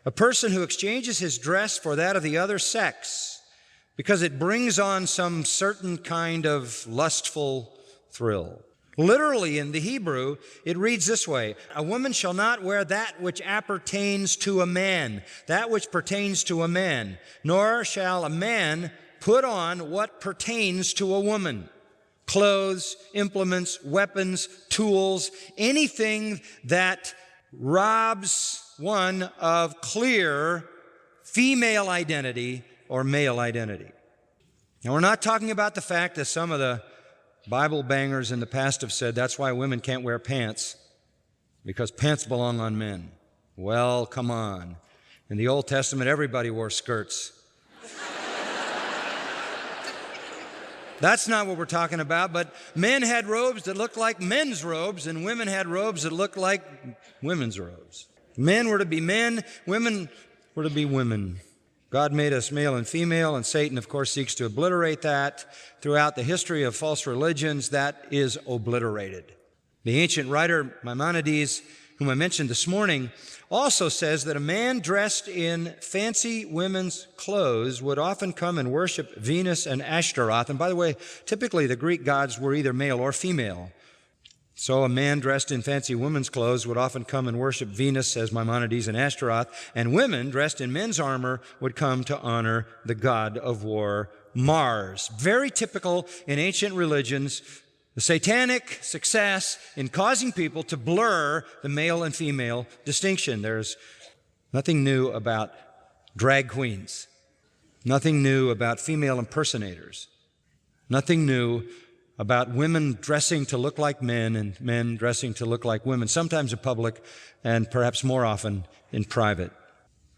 A person who exchanges his dress for that of the other sex because it brings on some certain kind of lustful thrill. Literally in the Hebrew, it reads this way: a woman shall not wear that which appertains to a man, that which pertains to a man, nor shall a man put on what pertains to a woman. Clothes, implements, weapons, tools, anything that robs one of clear female identity or male identity. Now, we're not talking about the fact that some of the Bible bangers in the past have said that's why women can't wear pants, because pants belong on men. Well, come on. In the Old Testament, everybody wore skirts. That's not what we're talking about, but men had robes that looked like men's robes, and women had robes that looked like women's robes. Men were to be men, women were to be women. God made us male and female, and Satan, of course, seeks to obliterate that. Throughout the history of false religions, that is obliterated. The ancient writer Maimonides, whom I mentioned this morning, also says that a man dressed in fancy women's clothes would often come and worship Venus and Ashtaroth. And by the way, typically the Greek gods were either male or female. So a man dressed in fancy women's clothes would often come and worship Venus, says Maimonides, and Ashtaroth. And women dressed in men's armor would come to honor the god of war, Mars. Very typical in ancient religions. The satanic success in causing people to blur the male and female distinction. There's nothing new about drag queens, nothing new about female impersonators, nothing new about women dressing to look like men and men dressing to look like women, sometimes in public and perhaps more often in private.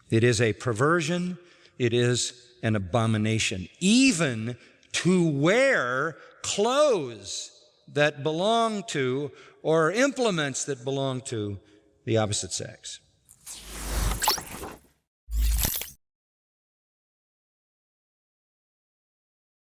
It is a perversion. It is an abomination. Even to wear clothes that belong to, or implements that belong to, the opposite sex.